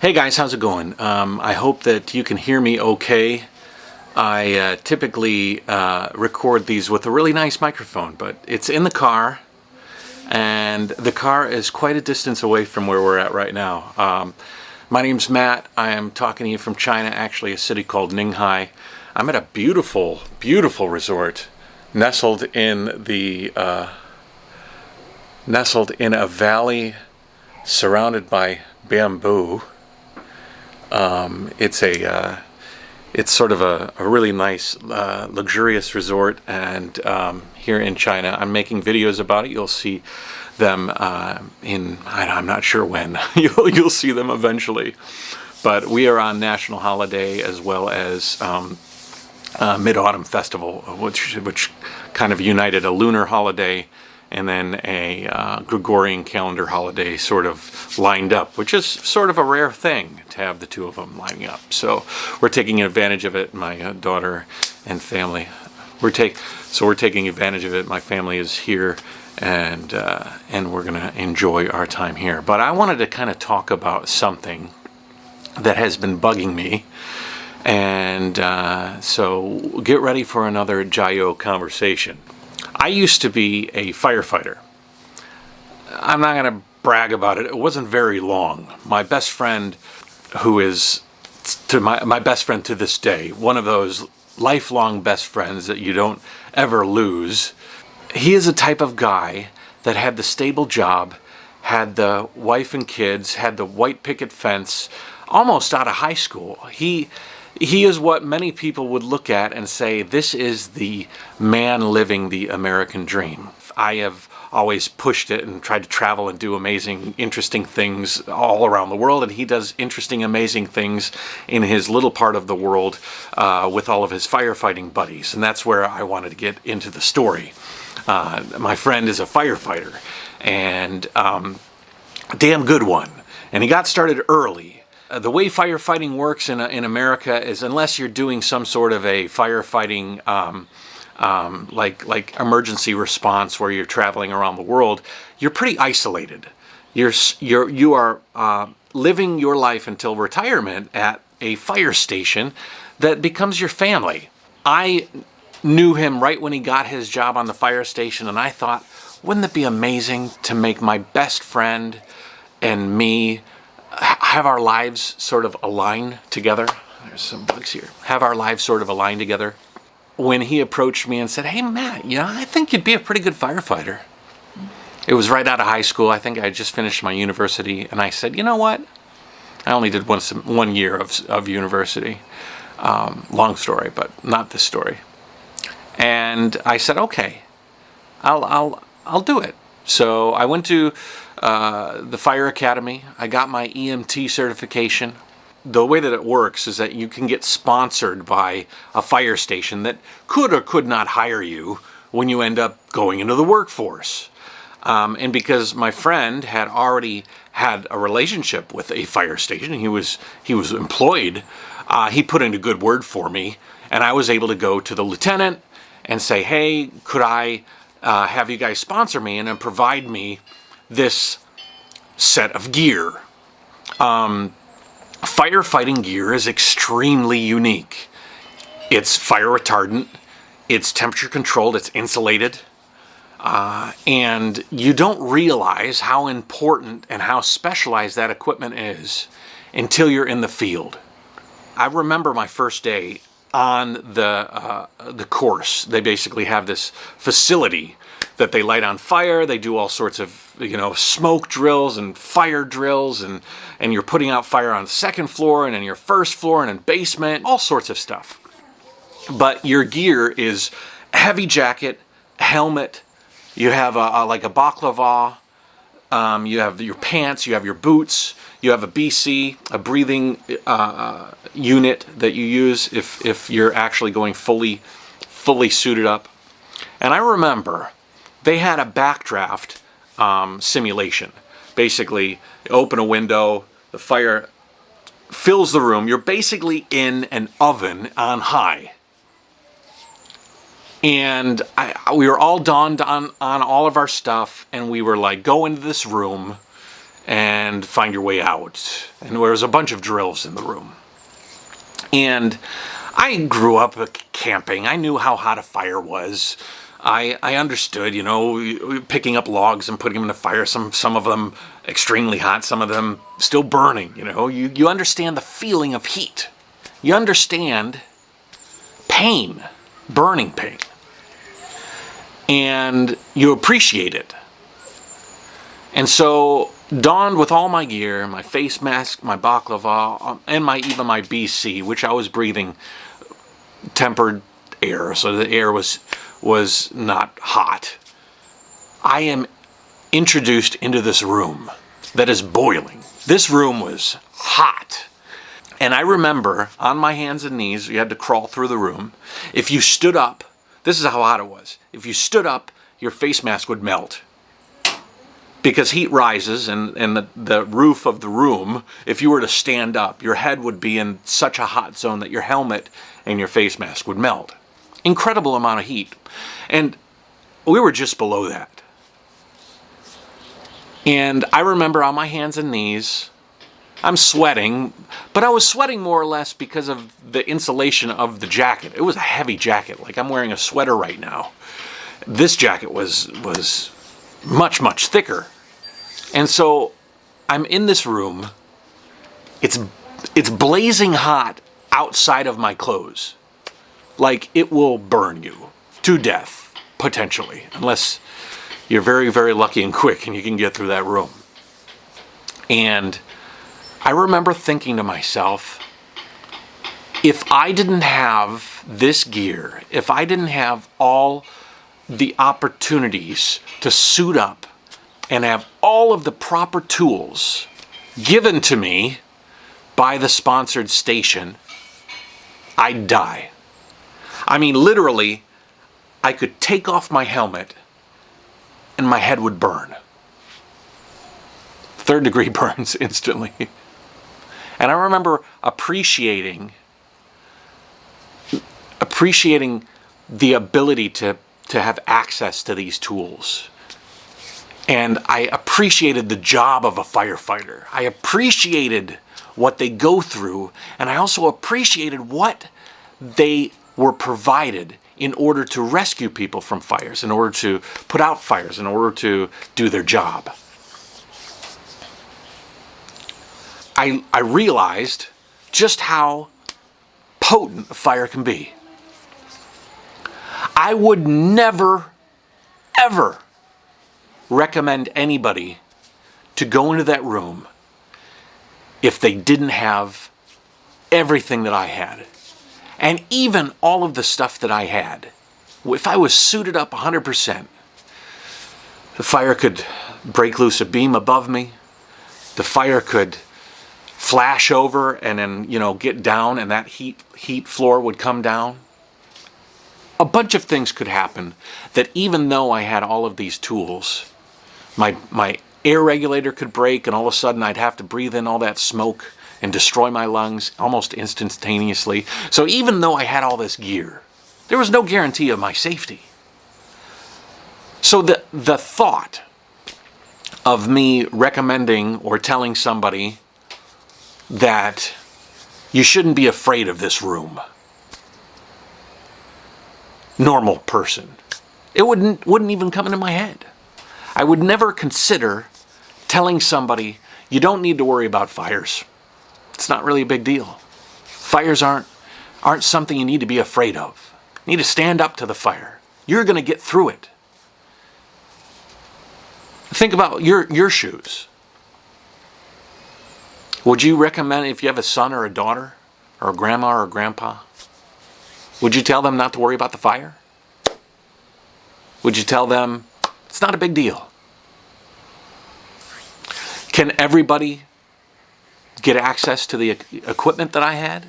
Hey guys, how's it going? I hope that you can hear me okay. I typically record these with a really nice microphone, but it's in the car, and the car is quite a distance away from where we're at right now. My name's Matt. I am talking to you from China, actually a city called Ninghai. I'm at a beautiful, beautiful resort nestled in a valley surrounded by bamboo. It's sort of a really nice, luxurious resort, and here in China, I'm making videos about it. You'll see them I'm not sure when. You'll see them eventually. But we are on national holiday as well as Mid-Autumn Festival, which kind of united a lunar holiday and then a Gregorian calendar holiday sort of lined up, which is sort of a rare thing to have the two of them lining up. So we're taking advantage of it. My daughter and family, we're taking advantage of it. My family is here, and we're gonna enjoy our time here. But I wanted to kind of talk about something that has been bugging me, and so get ready for another JaYoe conversation. I used to be a firefighter. I'm not going to brag about it. It wasn't very long. My best friend, who is my best friend to this day, one of those lifelong best friends that you don't ever lose, he is a type of guy that had the stable job, had the wife and kids, had the white picket fence, almost out of high school. He is what many people would look at and say, this is the man living the American dream. I have always pushed it and tried to travel and do amazing, interesting things all around the world, and he does interesting, amazing things in his little part of the world with all of his firefighting buddies, and that's where I wanted to get into the story. My friend is a firefighter, and a damn good one, and he got started early. The way firefighting works in America is, unless you're doing some sort of a firefighting like emergency response where you're traveling around the world, you're pretty isolated. You are living your life until retirement at a fire station that becomes your family. I knew him right when he got his job on the fire station, and I thought, wouldn't it be amazing to make my best friend and me have our lives sort of align together? There's some bugs here. Have our lives sort of align together. When he approached me and said, "Hey Matt, I think you'd be a pretty good firefighter." It was right out of high school. I think I had just finished my university, and I said, you know what? I only did 1 year of university. Long story, but not this story. And I said, okay, I'll do it. So I went to the fire academy. I got my EMT certification. The way that it works is that you can get sponsored by a fire station that could or could not hire you when you end up going into the workforce. And because my friend had already had a relationship with a fire station, he was employed, he put in a good word for me, and I was able to go to the lieutenant and say, hey, could I have you guys sponsor me and then provide me this set of gear. Firefighting gear is extremely unique. It's fire retardant, it's temperature controlled, it's insulated, and you don't realize how important and how specialized that equipment is until you're in the field. I remember my first day on the course. They basically have this facility that they light on fire. They do all sorts of smoke drills and fire drills, and you're putting out fire on the second floor and in your first floor and in basement, all sorts of stuff. But your gear is a heavy jacket, helmet, you have like a baklava, you have your pants, you have your boots, you have a BC, a breathing unit that you use if you're actually going fully suited up. And I remember they had a backdraft simulation. Basically, you open a window, the fire fills the room. You're basically in an oven on high. And we were all donned on all of our stuff, and we were like, go into this room, and find your way out. And there was a bunch of drills in the room. And I grew up camping. I knew how hot a fire was. I understood, you know, picking up logs and putting them in the fire, some of them extremely hot, some of them still burning, you know. You understand the feeling of heat. You understand pain, burning pain. And you appreciate it. And so, donned with all my gear, my face mask, my baklava, and even my BC, which I was breathing tempered air, so the air was not hot. I am introduced into this room that is boiling. This room was hot. And I remember, on my hands and knees, you had to crawl through the room. If you stood up, this is how hot it was. If you stood up, your face mask would melt. Because heat rises, and the roof of the room, if you were to stand up, your head would be in such a hot zone that your helmet and your face mask would melt. Incredible amount of heat. And we were just below that. And I remember on my hands and knees, I'm sweating, but I was sweating more or less because of the insulation of the jacket. It was a heavy jacket, like I'm wearing a sweater right now. This jacket was much, much thicker. And so I'm in this room. It's blazing hot outside of my clothes. Like it will burn you to death, potentially, unless you're very, very lucky and quick and you can get through that room. And I remember thinking to myself, if I didn't have this gear, if I didn't have all the opportunities to suit up and have all of the proper tools given to me by the sponsored station, I'd die. I mean, literally, I could take off my helmet and my head would burn. 3rd-degree burns instantly. And I remember appreciating the ability to have access to these tools. And I appreciated the job of a firefighter. I appreciated what they go through, and I also appreciated what they were provided in order to rescue people from fires, in order to put out fires, in order to do their job. I realized just how potent a fire can be. I would never, ever recommend anybody to go into that room if they didn't have everything that I had. And even all of the stuff that I had. If I was suited up 100%, the fire could break loose a beam above me. The fire could flash over and then, get down, and that heat floor would come down. A bunch of things could happen that even though I had all of these tools, my air regulator could break, and all of a sudden I'd have to breathe in all that smoke and destroy my lungs almost instantaneously. So even though I had all this gear, there was no guarantee of my safety. So the thought of me recommending or telling somebody that you shouldn't be afraid of this room, normal person, it wouldn't even come into my head. I would never consider telling somebody you don't need to worry about fires. It's not really a big deal. Fires aren't something you need to be afraid of. You need to stand up to the fire. You're going to get through it. Think about your shoes. Would you recommend, if you have a son or a daughter, or a grandma or a grandpa, would you tell them not to worry about the fire? Would you tell them it's not a big deal? Can everybody get access to the equipment that I had?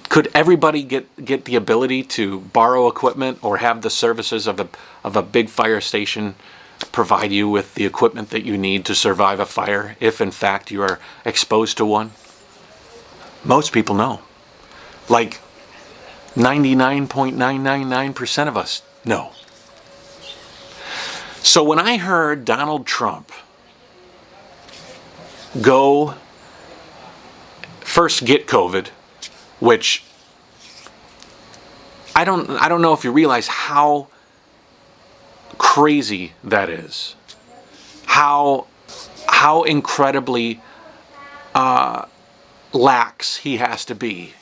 Could everybody get the ability to borrow equipment or have the services of a big fire station provide you with the equipment that you need to survive a fire if in fact you are exposed to one? Most people know. Like 99.999% of us know. So when I heard Donald Trump go first get COVID, which I don't know if you realize how crazy that is. How incredibly lax he has to be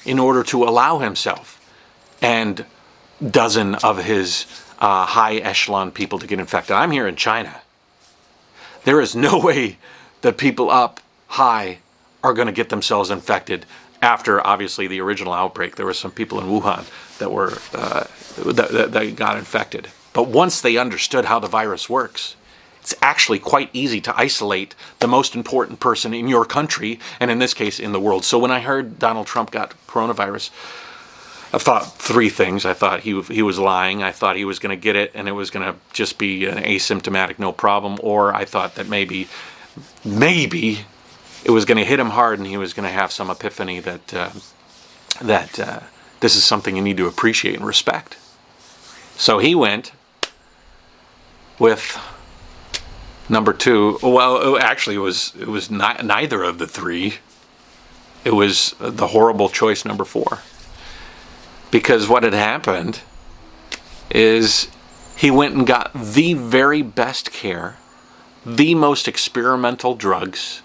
in order to allow himself and dozen of his high echelon people to get infected. I'm here in China. There is no way that people up high are going to get themselves infected after, obviously, the original outbreak. There were some people in Wuhan that were that got infected. But once they understood how the virus works, it's actually quite easy to isolate the most important person in your country, and in this case, in the world. So when I heard Donald Trump got coronavirus, I thought three things. I thought he was lying. I thought he was going to get it, and it was going to just be an asymptomatic, no problem. Or I thought that maybe it was going to hit him hard, and he was going to have some epiphany that this is something you need to appreciate and respect. So he went with number two. Well, actually, it was not neither of the three. It was the horrible choice number four. Because what had happened is he went and got the very best care, the most experimental drugs,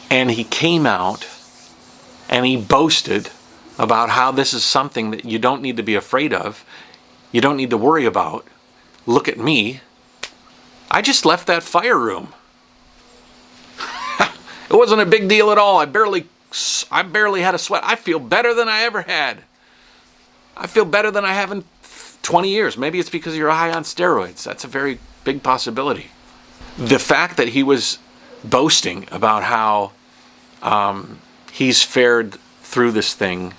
and he came out and he boasted about how this is something that you don't need to be afraid of, you don't need to worry about. Look at me. I just left that fire room. It wasn't a big deal at all. I barely had a sweat. I feel better than I ever had. I feel better than I have in 20 years. Maybe it's because you're high on steroids. That's a very big possibility. The fact that he was boasting about how he's fared through this thing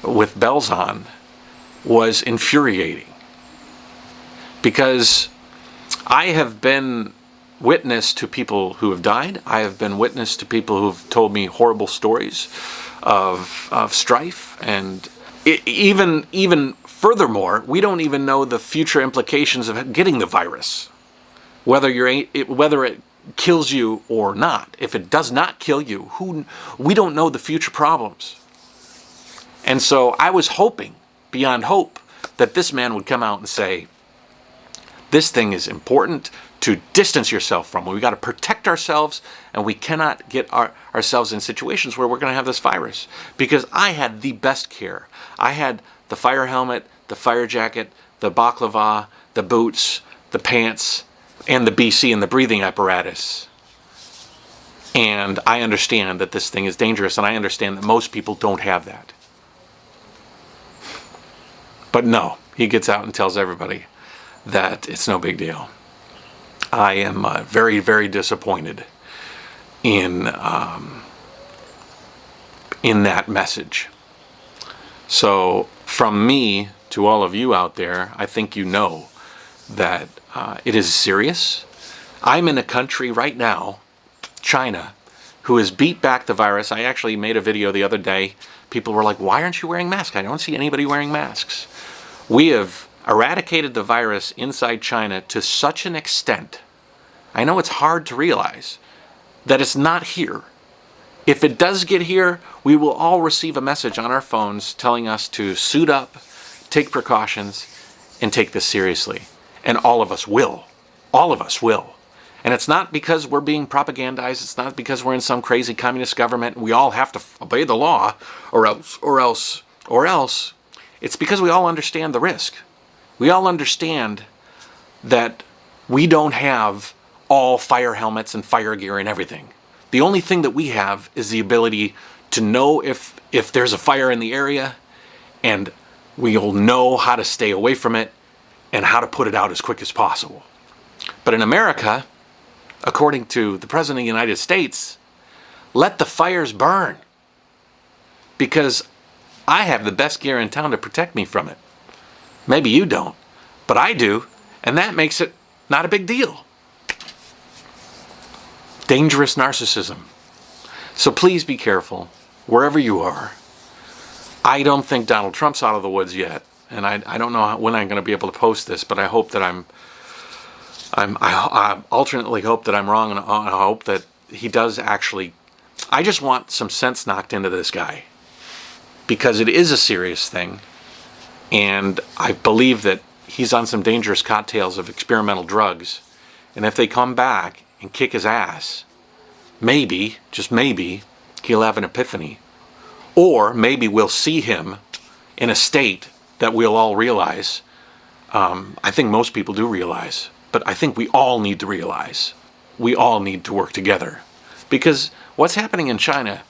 with bells on was infuriating. Because I have been witness to people who have died. I have been witness to people who've told me horrible stories of strife, and even furthermore, we don't even know the future implications of getting the virus, whether it kills you or not. If it does not kill you, we don't know the future problems. And so I was hoping, beyond hope, that this man would come out and say, this thing is important to distance yourself from. We've got to protect ourselves, and we cannot get ourselves in situations where we're going to have this virus. Because I had the best care. I had the fire helmet, the fire jacket, the baklava, the boots, the pants, and the BC and the breathing apparatus. And I understand that this thing is dangerous, and I understand that most people don't have that. But no, he gets out and tells everybody that it's no big deal. I am very, very disappointed in that message. So from me to all of you out there, I think you know that it is serious. I'm in a country right now, China, who has beat back the virus. I actually made a video the other day. People were like, why aren't you wearing masks? I don't see anybody wearing masks. We have eradicated the virus inside China to such an extent, I know it's hard to realize, that it's not here. If it does get here, we will all receive a message on our phones telling us to suit up, take precautions, and take this seriously. And all of us will. All of us will. And it's not because we're being propagandized. It's not because we're in some crazy communist government and we all have to obey the law or else. It's because we all understand the risk. We all understand that we don't have all fire helmets and fire gear and everything. The only thing that we have is the ability to know if there's a fire in the area, and we'll know how to stay away from it and how to put it out as quick as possible. But in America, according to the President of the United States, let the fires burn, because I have the best gear in town to protect me from it. Maybe you don't, but I do, and that makes it not a big deal. Dangerous narcissism. So please be careful wherever you are. I don't think Donald Trump's out of the woods yet, and I don't know when I'm going to be able to post this, but I hope that I'm I alternately hope that I'm wrong, and I hope that he does actually. I just want some sense knocked into this guy, because it is a serious thing, and I believe that he's on some dangerous cocktails of experimental drugs, and if they come back and kick his ass, maybe, just maybe, he'll have an epiphany. Or maybe we'll see him in a state that we'll all realize. I think most people do realize, but I think we all need to realize. We all need to work together. Because what's happening in China,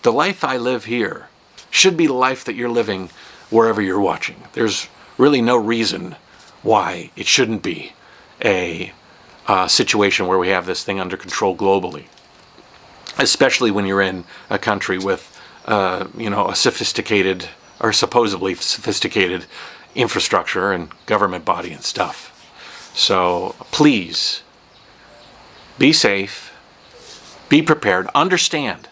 the life I live here, should be the life that you're living wherever you're watching. There's really no reason why it shouldn't be a situation where we have this thing under control globally. Especially when you're in a country with a sophisticated, or supposedly sophisticated, infrastructure and government body and stuff. So please, be safe, be prepared, understand.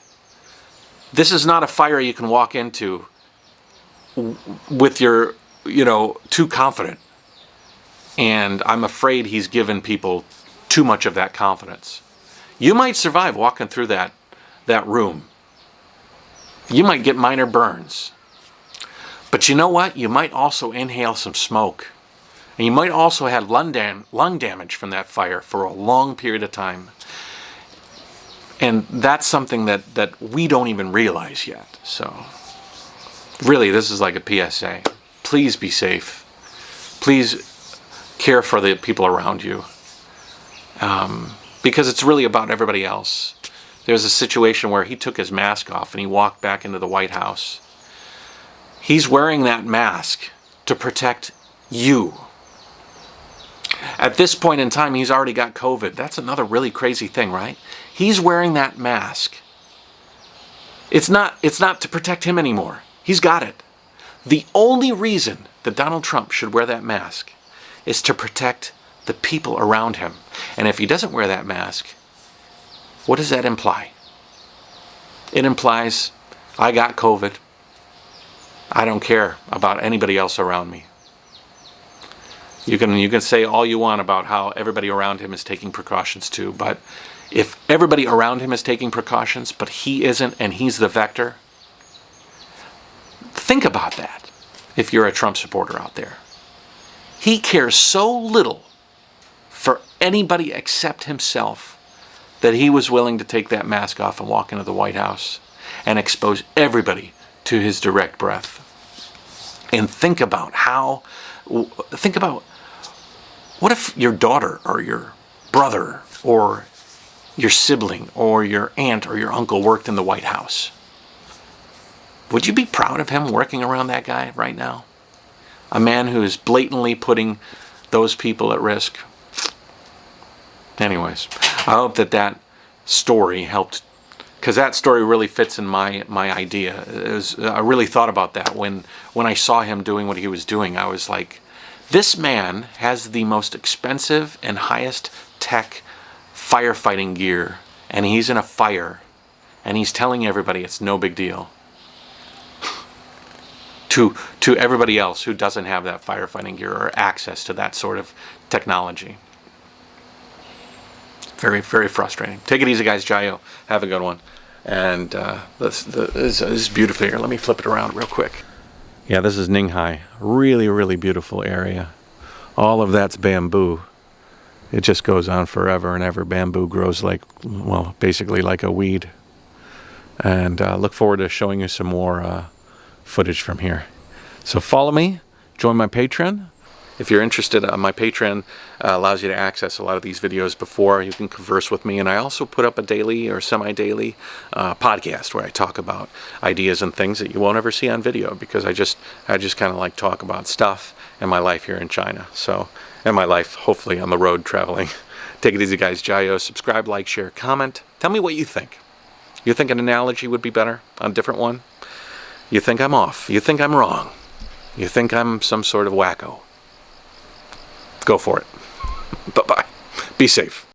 This is not a fire you can walk into with your, too confident. And I'm afraid he's given people too much of that confidence. You might survive walking through that room. You might get minor burns. But you know what? You might also inhale some smoke. And you might also have lung damage from that fire for a long period of time. And that's something that we don't even realize yet. So, really, this is like a PSA. Please be safe. Please care for the people around you. Because it's really about everybody else. There's a situation where he took his mask off and he walked back into the White House. He's wearing that mask to protect you. At this point in time, he's already got COVID. That's another really crazy thing, right? He's wearing that mask. It's not to protect him anymore. He's got it. The only reason that Donald Trump should wear that mask is to protect the people around him. And if he doesn't wear that mask, what does that imply? It implies, I got COVID. I don't care about anybody else around me. You can say all you want about how everybody around him is taking precautions too, but if everybody around him is taking precautions, but he isn't, and he's the vector, think about that if you're a Trump supporter out there. He cares so little for anybody except himself that he was willing to take that mask off and walk into the White House and expose everybody to his direct breath. And think about what if your daughter or your brother or your sibling or your aunt or your uncle worked in the White House? Would you be proud of him working around that guy right now? A man who is blatantly putting those people at risk. Anyways, I hope that story helped, because that story really fits in my idea. I really thought about that when I saw him doing what he was doing. I was like, this man has the most expensive and highest tech firefighting gear, and he's in a fire, and he's telling everybody it's no big deal. To everybody else who doesn't have that firefighting gear or access to that sort of technology. Very, very frustrating. Take it easy, guys. JaYoe. Have a good one. And this is beautiful here. Let me flip it around real quick. Yeah, this is Ninghai. Really, really beautiful area. All of that's bamboo. It just goes on forever and ever. Bamboo grows basically like a weed. And look forward to showing you some more footage from here. So follow me. Join my Patreon. If you're interested, my Patreon allows you to access a lot of these videos before you can converse with me. And I also put up a daily or semi-daily podcast where I talk about ideas and things that you won't ever see on video, because I just kind of like talk about stuff and my life here in China. So, and my life hopefully on the road traveling. Take it easy, guys. JaYoe. Subscribe, like, share, comment. Tell me what you think. You think an analogy would be better on a different one? You think I'm off. You think I'm wrong. You think I'm some sort of wacko. Go for it. Bye-bye. Be safe.